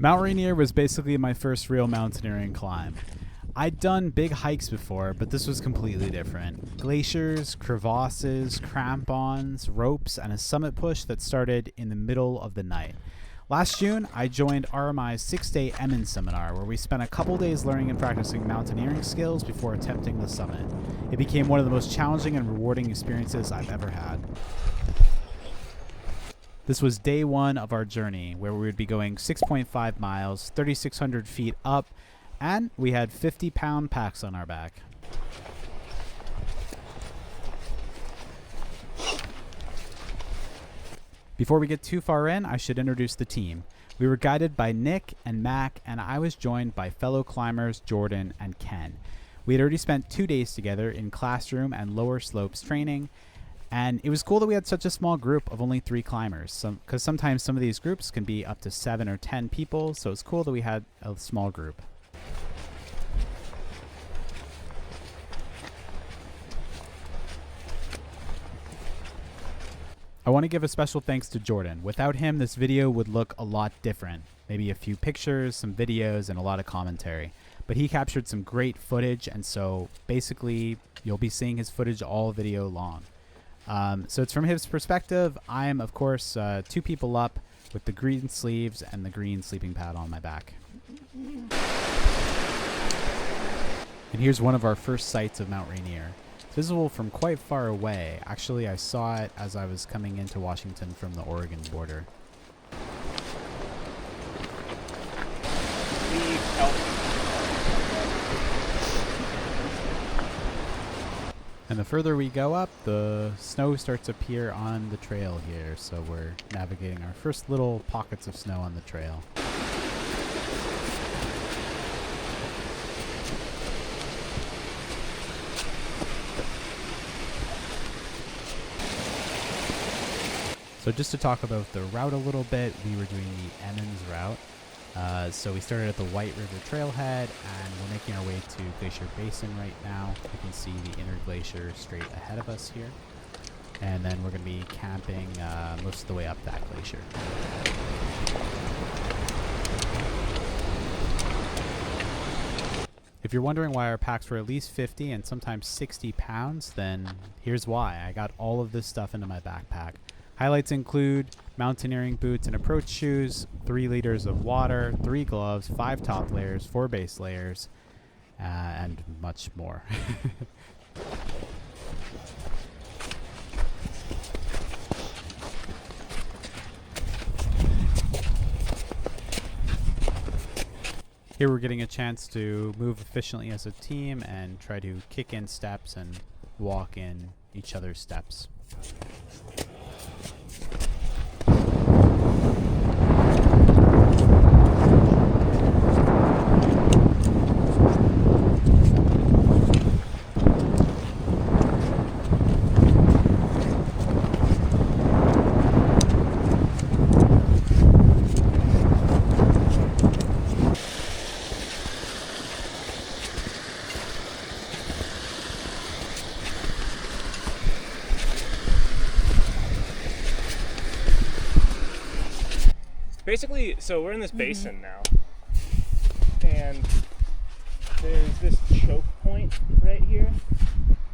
Mount Rainier was basically my first real mountaineering climb. I'd done big hikes before, but this was completely different. Glaciers, crevasses, crampons, ropes, and a summit push that started in the middle of the night. Last June, I joined RMI's 6-day Emmons Seminar, where we spent a couple days learning and practicing mountaineering skills before attempting the summit. It became one of the most challenging and rewarding experiences I've ever had. This was day one of our journey, where we would be going 6.5 miles, 3,600 feet up, and we had 50-pound packs on our back. Before we get too far in, I should introduce the team. We were guided by Nick and Mac, and I was joined by fellow climbers Jordan and Ken. We had already spent 2 days together in classroom and lower slopes training, and it was cool that we had such a small group of only 3 climbers, because sometimes some of these groups can be up to 7 or 10 people, so it's cool that we had a small group. I want to give a special thanks to Jordan. Without him, this video would look a lot different. Maybe a few pictures, some videos, and a lot of commentary. But he captured some great footage, and so basically you'll be seeing his footage all video long. So it's from his perspective. I am, of course, 2 people up with the green sleeves and the green sleeping pad on my back. And here's one of our first sights of Mount Rainier. It's visible from quite far away. Actually, I saw it as I was coming into Washington from the Oregon border. And the further we go up, the snow starts to appear on the trail here, so we're navigating our first little pockets of snow on the trail. So just to talk about the route a little bit, we were doing the Emmons Route. So we started at the White River Trailhead, and we're making our way to Glacier Basin right now. You can see the Inter-glacier straight ahead of us here. And then we're going to be camping most of the way up that glacier. If you're wondering why our packs were at least 50 and sometimes 60 pounds, then here's why. I got all of this stuff into my backpack. Highlights include mountaineering boots and approach shoes, 3 liters of water, 3 gloves, 5 top layers, 4 base layers, and much more. Here we're getting a chance to move efficiently as a team and try to kick in steps and walk in each other's steps. Basically, so we're in this basin now, and there's this choke point right here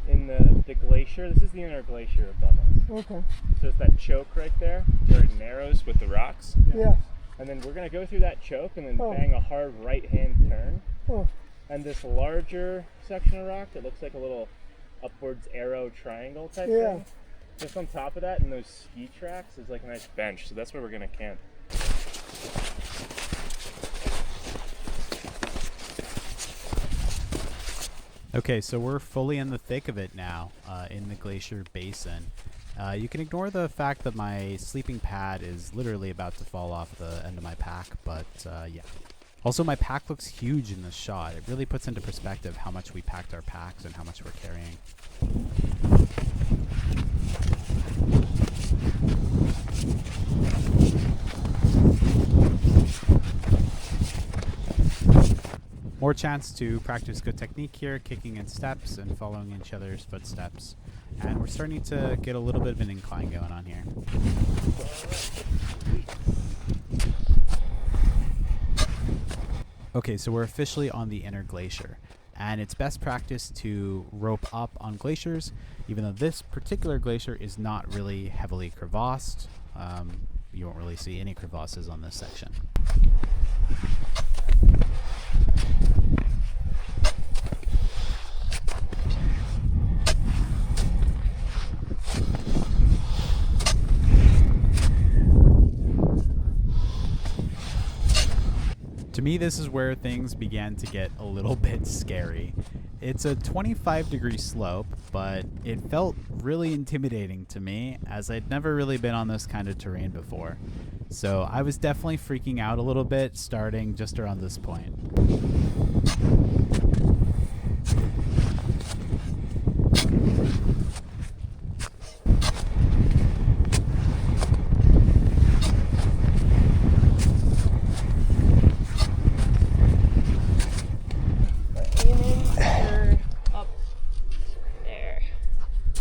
in the glacier. This is the Inter-glacier above us. Okay. So it's that choke right there where it narrows with the rocks. Yeah. And then we're going to go through that choke and then bang a hard right-hand turn. Oh. And this larger section of rock that looks like a little upwards arrow triangle type thing. Just on top of that, and those ski tracks, is like a nice bench. So that's where we're going to camp. Okay, so we're fully in the thick of it now, in the glacier basin. You can ignore the fact that my sleeping pad is literally about to fall off the end of my pack, but yeah. Also, my pack looks huge in this shot. It really puts into perspective how much we packed our packs and how much we're carrying. More chance to practice good technique here, kicking in steps and following each other's footsteps. And we're starting to get a little bit of an incline going on here. Okay, so we're officially on the Inter-glacier, and it's best practice to rope up on glaciers, even though this particular glacier is not really heavily crevassed. You won't really see any crevasses on this section. To me, this is where things began to get a little bit scary. It's a 25-degree slope, but it felt really intimidating to me as I'd never really been on this kind of terrain before. So I was definitely freaking out a little bit starting just around this point.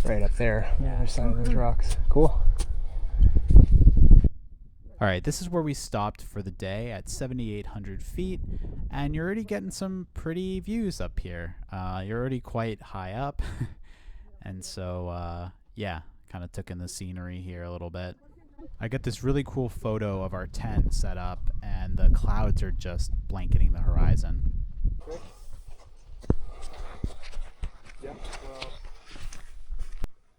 Right up there, on the other side of those rocks. Cool. All right, this is where we stopped for the day at 7,800 feet, and you're already getting some pretty views up here. You're already quite high up, and so, yeah, kind of took in the scenery here a little bit. I got this really cool photo of our tent set up, and the clouds are just blanketing the horizon. Yeah, well.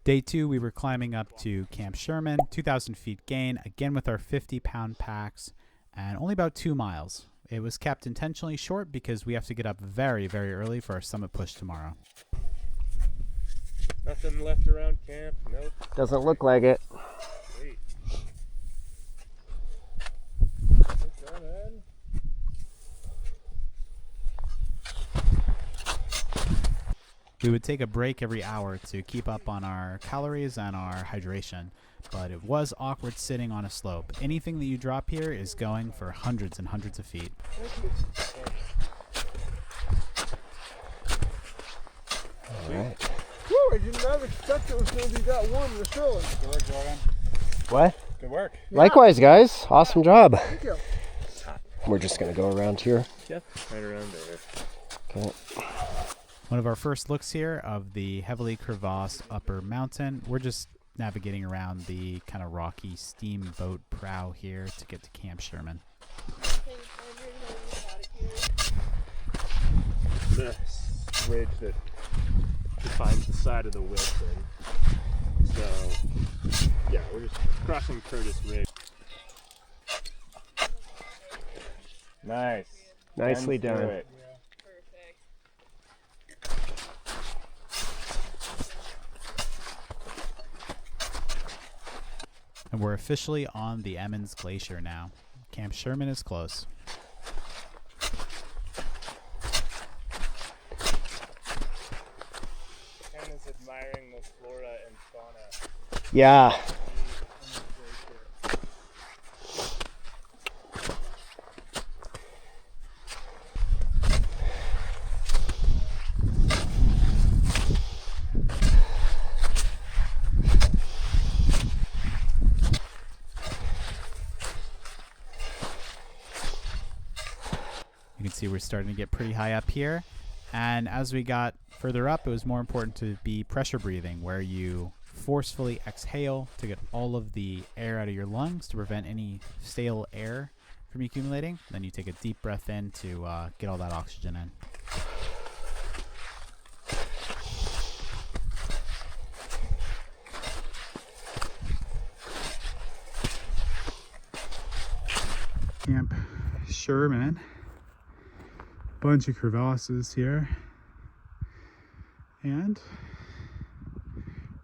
Day 2, we were climbing up to Camp Schurman, 2,000 feet gain, again with our 50-pound packs, and only about 2 miles. It was kept intentionally short because we have to get up very, very early for our summit push tomorrow. Nothing left around camp? Nope. Doesn't look like it. Sweet. Go ahead. We would take a break every hour to keep up on our calories and our hydration, but it was awkward sitting on a slope. Anything that you drop here is going for hundreds and hundreds of feet. All right. Woo, I did not expect it was going to be that warm in the Shirley. Good work, Jordan. What? Good work. Likewise, guys. Awesome job. Thank you. We're just going to go around here. Yep. Right around there. Okay. One of our first looks here of the heavily crevassed upper mountain. We're just navigating around the kind of rocky steamboat prow here to get to Camp Schurman. The ridge that defines the side of the Wilson. So, yeah, we're just crossing Curtis Ridge. Nice. Nicely Tends to done. it. And we're officially on the Emmons Glacier now. Camp Schurman is close. Ken is admiring the flora and fauna. Yeah. You can see we're starting to get pretty high up here. And as we got further up, it was more important to be pressure breathing, where you forcefully exhale to get all of the air out of your lungs to prevent any stale air from accumulating. Then you take a deep breath in to get all that oxygen in. Camp Schurman. Bunch of crevasses here, and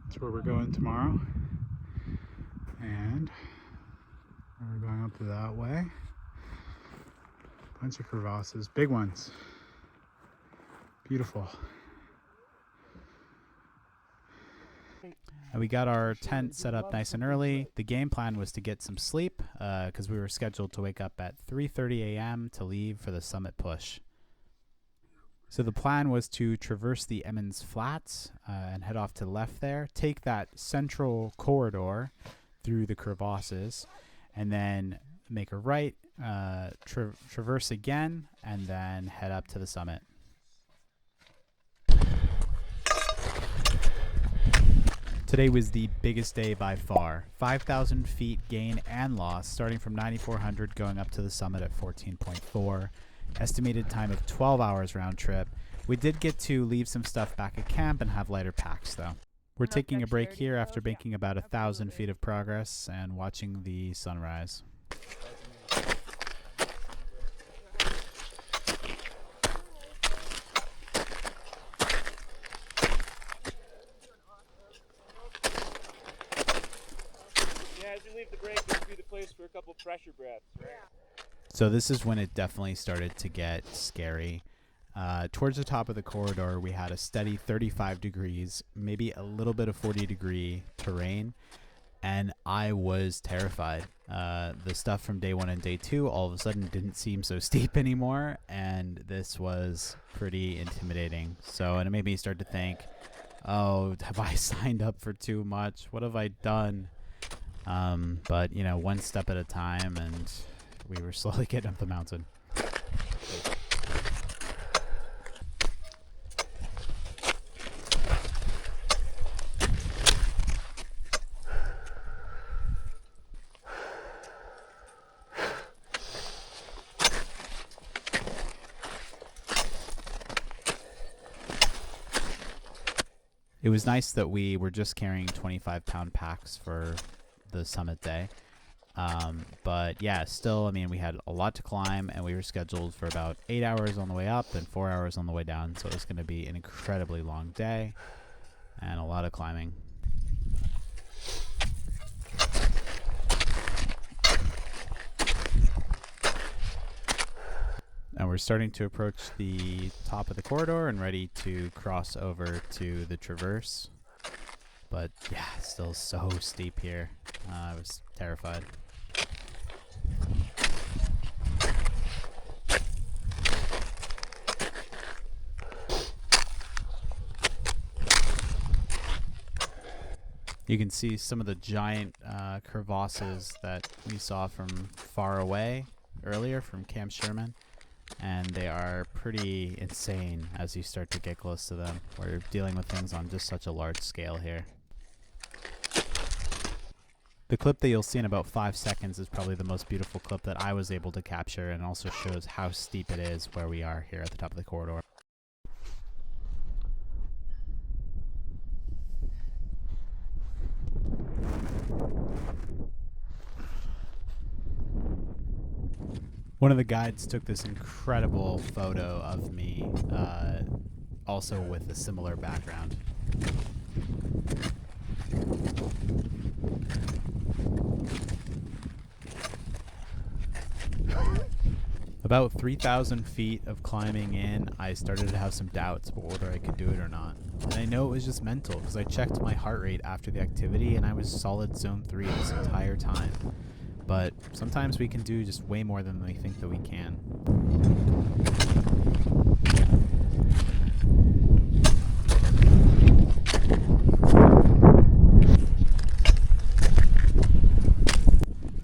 that's where we're going tomorrow, and we're going up that way. Bunch of crevasses, big ones, beautiful. And we got our tent set up nice and early. The game plan was to get some sleep because we were scheduled to wake up at 3:30 a.m. to leave for the summit push. So the plan was to traverse the Emmons Flats and head off to the left there, take that central corridor through the crevasses, and then make a right, traverse again, and then head up to the summit. Today was the biggest day by far. 5,000 feet gain and loss, starting from 9,400 going up to the summit at 14.4. Estimated time of 12 hours round trip. We did get to leave some stuff back at camp and have lighter packs though. We're taking a break here after making about 1,000 feet of progress and watching the sunrise. As we leave the break, this will be the place for a couple pressure breaths, right? So this is when it definitely started to get scary. Towards the top of the corridor, we had a steady 35 degrees, maybe a little bit of 40-degree terrain, and I was terrified. The stuff from day 1 and day 2 all of a sudden didn't seem so steep anymore, and this was pretty intimidating. So, and it made me start to think, oh, have I signed up for too much? What have I done? But, you know, one step at a time, and we were slowly getting up the mountain. It was nice that we were just carrying 25-pound packs for the summit day. But yeah, still, I mean, we had a lot to climb, and we were scheduled for about 8 hours on the way up and 4 hours on the way down. So it was going to be an incredibly long day and a lot of climbing. And we're starting to approach the top of the corridor and ready to cross over to the traverse. But yeah, still so steep here. I was terrified. You can see some of the giant crevasses that we saw from far away earlier from Camp Schurman. And they are pretty insane as you start to get close to them. We're dealing with things on just such a large scale here. The clip that you'll see in about 5 seconds is probably the most beautiful clip that I was able to capture, and also shows how steep it is where we are here at the top of the corridor. One of the guides took this incredible photo of me, also with a similar background. About 3,000 feet of climbing in, I started to have some doubts about whether I could do it or not. And I know it was just mental, because I checked my heart rate after the activity, and I was solid zone 3 this entire time. But sometimes we can do just way more than we think that we can.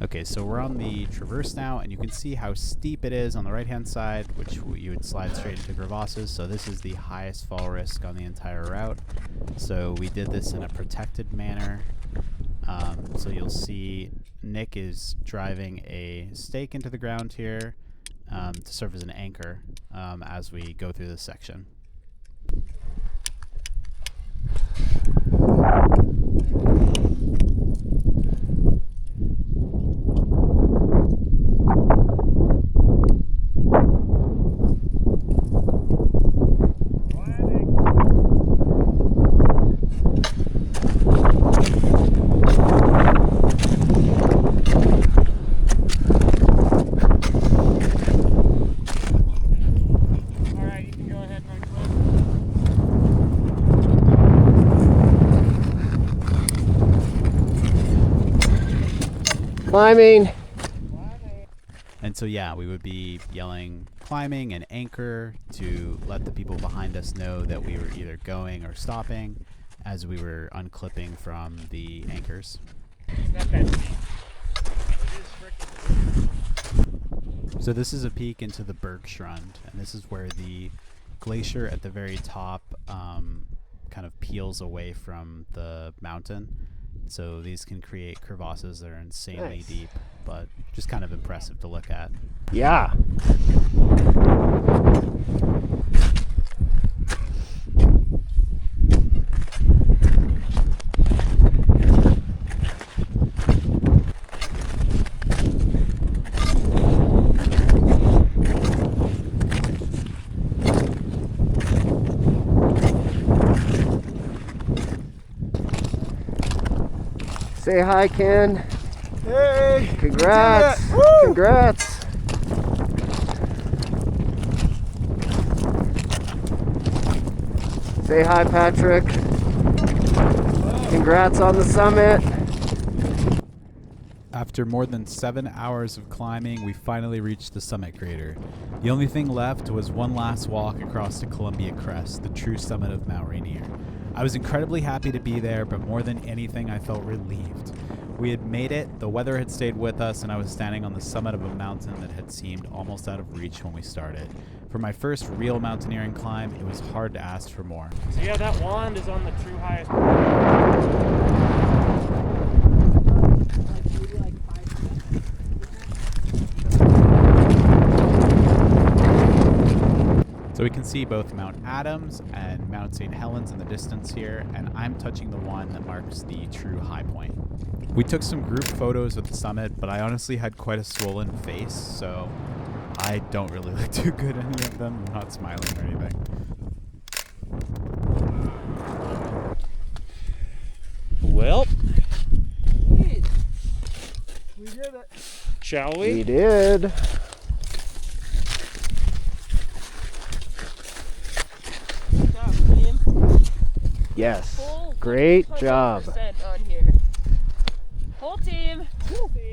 Okay, so we're on the traverse now, and you can see how steep it is on the right-hand side, which you would slide straight into crevasses. So this is the highest fall risk on the entire route. So we did this in a protected manner. So you'll see Nick is driving a stake into the ground here to serve as an anchor as we go through this section. Climbing. And so yeah, we would be yelling climbing and anchor to let the people behind us know that we were either going or stopping as we were unclipping from the anchors. It's not that deep. It is freaking So this is a peek into the Bergschrund, and this is where the glacier at the very top kind of peels away from the mountain. So these can create crevasses that are insanely Nice. deep, but just kind of impressive to look at. Yeah. Say hi, Ken. Hey! Congrats. Woo! Congrats. Say hi, Patrick. Congrats on the summit. After more than 7 hours of climbing, we finally reached the summit crater. The only thing left was one last walk across the Columbia Crest, the true summit of Mount Rainier. I was incredibly happy to be there, but more than anything, I felt relieved. We had made it, the weather had stayed with us, and I was standing on the summit of a mountain that had seemed almost out of reach when we started. For my first real mountaineering climb, it was hard to ask for more. So yeah, that wand is on the true highest. So we can see both Mount Adams and Mount St. Helens in the distance here, and I'm touching the one that marks the true high point. We took some group photos at the summit, but I honestly had quite a swollen face, so I don't really look too good in any of them. I'm not smiling or anything. Well, We did it. shall We we? did. Good job, team. Yes. Full Great job. 100% on here. Whole team.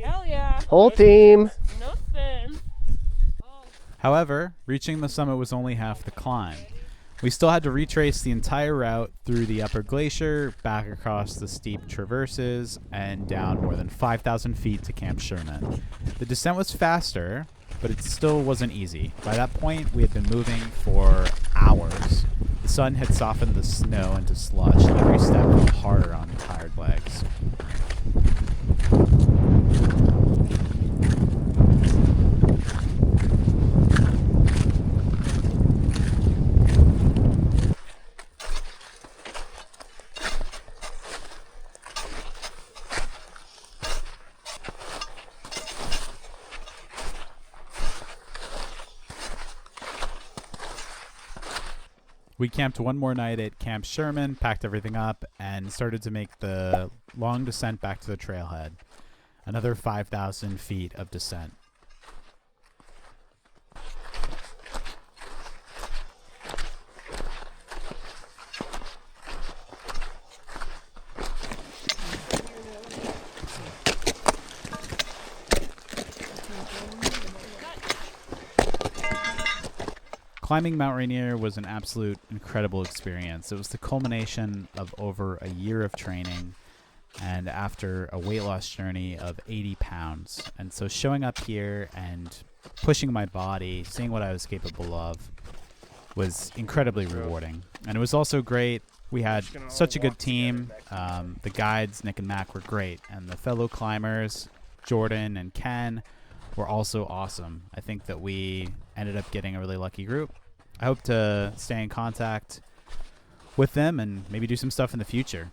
Hell yeah. Whole team. No spin. Oh. However, reaching the summit was only half the climb. We still had to retrace the entire route through the upper glacier, back across the steep traverses, and down more than 5,000 feet to Camp Schurman. The descent was faster, but it still wasn't easy. By that point, we had been moving for hours. The sun had softened the snow into slush, and every step felt harder on tired legs. We camped one more night at Camp Schurman, packed everything up, and started to make the long descent back to the trailhead. Another 5,000 feet of descent. Climbing Mount Rainier was an absolute incredible experience. It was the culmination of over a year of training and after a weight loss journey of 80 pounds. And so showing up here and pushing my body, seeing what I was capable of, was incredibly rewarding. And it was also great. We had such a good team. The guides, Nick and Mac, were great. And the fellow climbers, Jordan and Ken, were also awesome. I think that we ended up getting a really lucky group. I hope to stay in contact with them and maybe do some stuff in the future.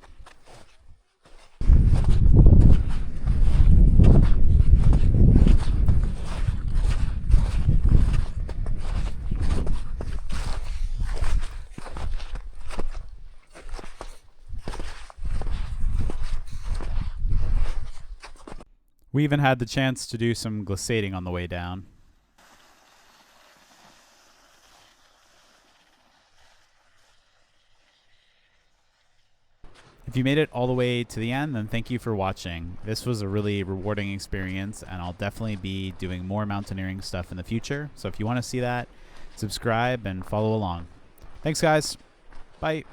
We even had the chance to do some glissading on the way down. If you made it all the way to the end, then thank you for watching. This was a really rewarding experience, and I'll definitely be doing more mountaineering stuff in the future. So if you want to see that, subscribe and follow along. Thanks, guys. Bye.